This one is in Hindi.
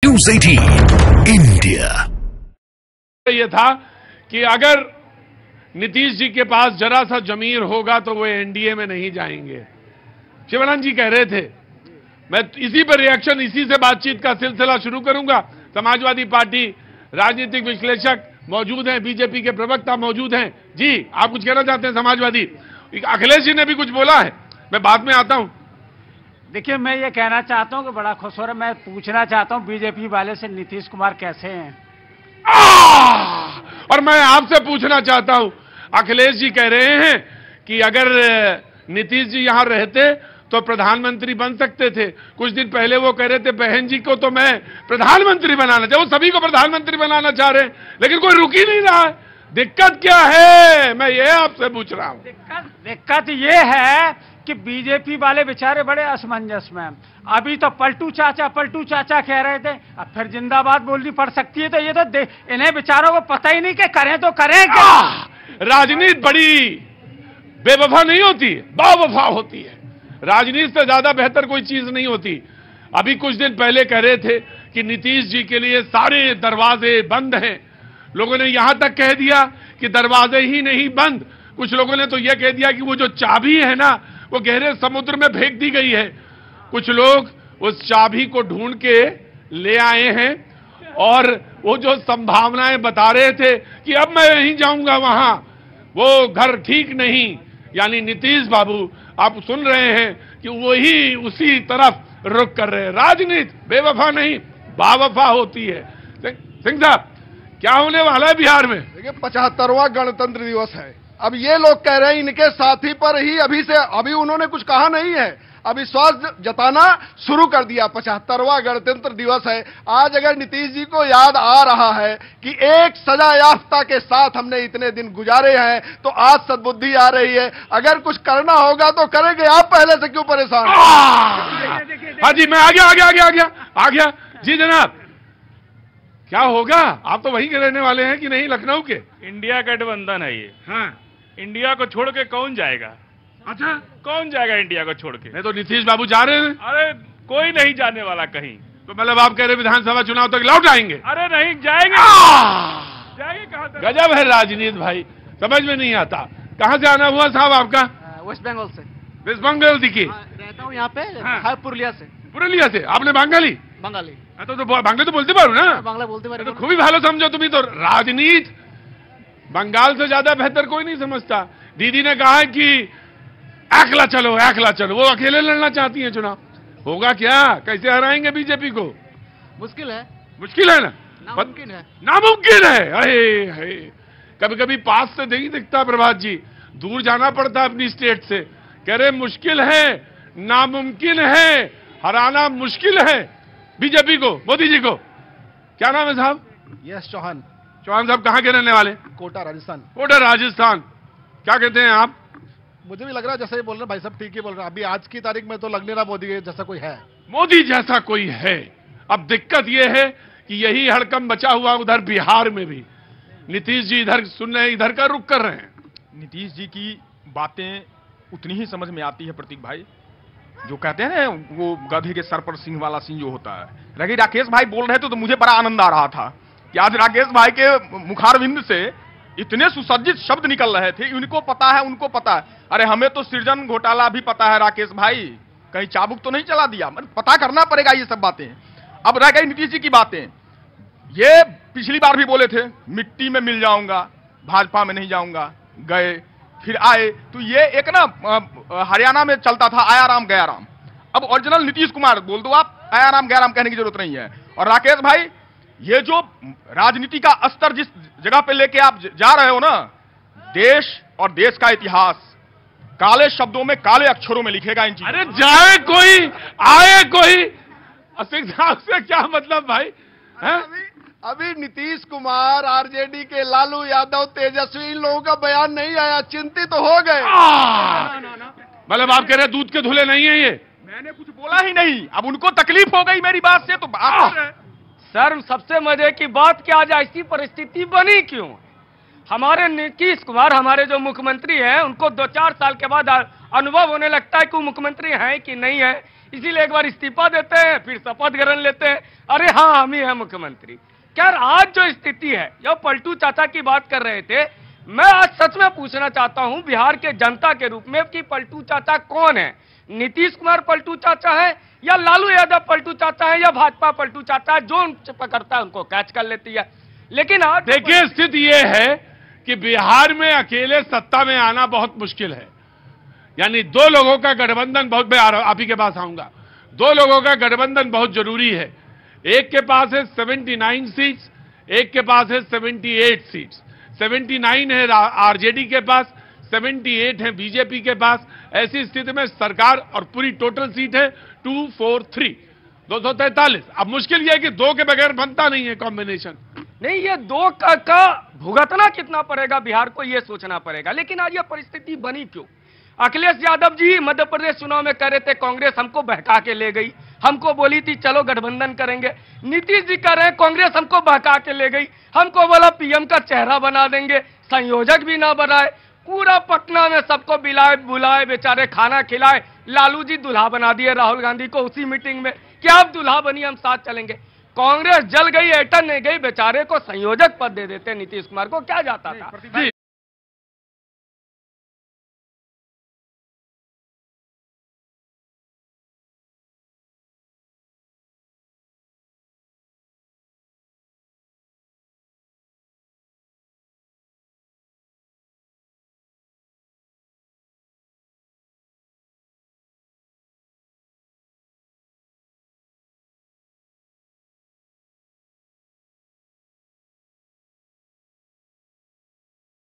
News 18 India. ये था कि अगर नीतीश जी के पास जरा सा जमीर होगा तो वो एनडीए में नहीं जाएंगे। शिवानंद जी कह रहे थे, मैं इसी पर रिएक्शन, इसी से बातचीत का सिलसिला शुरू करूंगा। समाजवादी पार्टी राजनीतिक विश्लेषक मौजूद हैं, बीजेपी के प्रवक्ता मौजूद हैं। जी, आप कुछ कहना चाहते हैं? समाजवादी अखिलेश जी ने भी कुछ बोला है, मैं बाद में आता हूं। देखिए, मैं ये कहना चाहता हूं कि बड़ा खुश हो रहा, मैं पूछना चाहता हूं बीजेपी वाले से नीतीश कुमार कैसे हैं। और मैं आपसे पूछना चाहता हूं, अखिलेश जी कह रहे हैं कि अगर नीतीश जी यहां रहते तो प्रधानमंत्री बन सकते थे। कुछ दिन पहले वो कह रहे थे बहन जी को तो मैं प्रधानमंत्री बनाना चाहता हूं, सभी को प्रधानमंत्री बनाना चाह रहे हैं, लेकिन कोई रुक ही नहीं रहा है। दिक्कत क्या है, मैं ये आपसे पूछ रहा हूं। दिक्कत ये है कि बीजेपी वाले बेचारे बड़े असमंजस में। अभी तो पलटू चाचा कह रहे थे, अब फिर जिंदाबाद बोलनी पड़ सकती है। तो ये तो इन्हें बेचारों को पता ही नहीं कि करें तो करें क्या। राजनीति बड़ी बेवफा नहीं होती, बावफा होती है। राजनीति से ज्यादा बेहतर कोई चीज नहीं होती। अभी कुछ दिन पहले कह रहे थे कि नीतीश जी के लिए सारे दरवाजे बंद हैं। लोगों ने यहां तक कह दिया कि दरवाजे ही नहीं बंद, कुछ लोगों ने तो यह कह दिया कि वो जो चाबी है ना, वो गहरे समुद्र में फेंक दी गई है। कुछ लोग उस चाबी को ढूंढ के ले आए हैं और वो जो संभावनाएं बता रहे थे कि अब मैं नहीं जाऊंगा वहां, वो घर ठीक नहीं। यानी नीतीश बाबू, आप सुन रहे हैं कि वही उसी तरफ रुख कर रहे हैं। राजनीति बेवफा नहीं बावफा होती है। सिंह साहब, क्या होने वाला है बिहार में? देखिए, 75वां गणतंत्र दिवस है। अब ये लोग कह रहे हैं इनके साथी पर ही अभी उन्होंने कुछ कहा नहीं है, अब विश्वास जताना शुरू कर दिया। 75वां गणतंत्र दिवस है। आज अगर नीतीश जी को याद आ रहा है कि एक सजा याफ्ता के साथ हमने इतने दिन गुजारे हैं, तो आज सद्बुद्धि आ रही है। अगर कुछ करना होगा तो करेंगे, आप पहले से क्यों परेशान? हाँ जी, मैं आ गया। जी जनाब, क्या होगा? आप तो वहीं के रहने वाले हैं कि नहीं, लखनऊ के? इंडिया गठबंधन है ये। हाँ, इंडिया को छोड़ के कौन जाएगा? अच्छा, कौन जाएगा इंडिया को छोड़ के? नहीं तो नीतीश बाबू जा रहे हैं। अरे कोई नहीं जाने वाला कहीं। तो मतलब आप कह रहे विधानसभा चुनाव तक लौट आएंगे? अरे नहीं जाएंगे। जाएंगे कहाँ तक? गजब है राजनीति भाई, समझ में नहीं आता। कहाँ से आना हुआ साहब आपका? वेस्ट बंगाल से। वेस्ट बंगाल दिखी? रहता हूँ यहाँ पे। हाँ। पुरुलिया से। पुरुलिया से? आपने बंगाली? बंगाली। तो बांग्ला तो बोलते पारो ना? बांग्ला बोलते पारो। तो खूब ही भालो समझो तुम्हें। तो राजनीति बंगाल से ज्यादा बेहतर कोई नहीं समझता। दीदी ने कहा है कि एकला चलो, वो अकेले लड़ना चाहती हैं चुनाव। होगा क्या? कैसे हराएंगे बीजेपी को? मुश्किल है ना? नामुमकिन है। अरे कभी कभी पास से नहीं दिखता प्रभात जी, दूर जाना पड़ता अपनी स्टेट से। कह रहे मुश्किल है, नामुमकिन है, हराना मुश्किल है बीजेपी को, मोदी जी को। क्या नाम है साहब? यस चौहान। चौहान साहब कहाँ के रहने वाले? कोटा राजस्थान। कोटा राजस्थान। क्या कहते हैं आप? मुझे भी लग रहा है जैसे ही बोल रहे हैं भाई साहब, ठीक ही बोल रहे हैं। अभी आज की तारीख में तो लगने ना मोदी जैसा कोई है। मोदी जैसा कोई है। अब दिक्कत यह है कि यही हड़कंप बचा हुआ उधर बिहार में भी। नीतीश जी इधर सुन रहे हैं, इधर का रुख कर रहे हैं। नीतीश जी की बातें उतनी ही समझ में आती है प्रतीक भाई, जो कहते हैं ना वो गधे के सर पर सिंह वाला सीन जो होता है। रही राकेश भाई बोल रहे थे तो मुझे बड़ा आनंद आ रहा था कि आज राकेश भाई के मुखारविंद से इतने सुसज्जित शब्द निकल रहे थे। इनको पता है, उनको पता है। अरे हमें तो सृजन घोटाला भी पता है राकेश भाई, कहीं चाबुक तो नहीं चला दिया। पता करना पड़ेगा ये सब बातें। अब रह गई नीतीश जी की बातें। ये पिछली बार भी बोले थे मिट्टी में मिल जाऊंगा, भाजपा में नहीं जाऊंगा, गए फिर आए। तो ये एक ना हरियाणा में चलता था आया राम गया राम। अब ओरिजिनल नीतीश कुमार बोल दो आप, आया राम गया राम कहने की जरूरत नहीं है। और राकेश भाई, ये जो राजनीति का स्तर जिस जगह पे लेके आप जा रहे हो ना, देश और देश का इतिहास काले शब्दों में, काले अक्षरों में लिखेगा इन चीजों। अरे जाए कोई आए कोई, सिंह साहब से क्या मतलब भाई है? अभी नीतीश कुमार, आरजेडी के लालू यादव, तेजस्वी, इन लोगों का बयान नहीं आया, चिंतित तो हो गए। मतलब आप कह रहे दूध के धुले नहीं है ये? मैंने कुछ बोला ही नहीं। अब उनको तकलीफ हो गई मेरी बात से तो बात। सर, सबसे मजे की बात कि आज ऐसी परिस्थिति बनी क्यों? हमारे नीतीश कुमार, हमारे जो मुख्यमंत्री हैं, उनको 2-4 साल के बाद अनुभव होने लगता है कि वो मुख्यमंत्री हैं कि नहीं है। इसीलिए एक बार इस्तीफा देते हैं, फिर शपथ ग्रहण लेते हैं, अरे हाँ हम ही हैं मुख्यमंत्री। खैर आज जो स्थिति है, जो पलटू चाचा की बात कर रहे थे, मैं आज सच में पूछना चाहता हूं बिहार के जनता के रूप में कि पलटू चाचा कौन है? नीतीश कुमार पलटू चाचा है या लालू यादव पलटू चाचा है या भाजपा पलटू चाचा है? जो उनसे पकड़ता है उनको कैच कर लेती है। लेकिन आज देखिए स्थिति यह है कि बिहार में अकेले सत्ता में आना बहुत मुश्किल है। यानी दो लोगों का गठबंधन बहुत, मैं आप ही के पास आऊंगा, दो लोगों का गठबंधन बहुत जरूरी है। एक के पास है 79 सीट्स, एक के पास है 78 सीट्स। 79 है आरजेडी के पास, 78 है बीजेपी के पास। ऐसी स्थिति में सरकार और पूरी टोटल सीट है 243, 243। अब मुश्किल यह है कि दो के बगैर बनता नहीं है कॉम्बिनेशन। नहीं, ये दो का भुगतना कितना पड़ेगा बिहार को, ये सोचना पड़ेगा। लेकिन आज ये परिस्थिति बनी क्यों? अखिलेश यादव जी मध्य प्रदेश चुनाव में कह रहे थे कांग्रेस हमको बहका के ले गई, हमको बोली थी चलो गठबंधन करेंगे। नीतीश जी कह रहे हैं कांग्रेस हमको बहका के ले गई, हमको बोला पीएम का चेहरा बना देंगे, संयोजक भी ना बनाए। पूरा पटना में सबको बुलाए, बेचारे खाना खिलाए। लालू जी दूल्हा बना दिए राहुल गांधी को उसी मीटिंग में कि आप दूल्हा बनिए, हम साथ चलेंगे। कांग्रेस जल गई, एटन नहीं गई, बेचारे को संयोजक पद दे देते नीतीश कुमार को, क्या जाता था।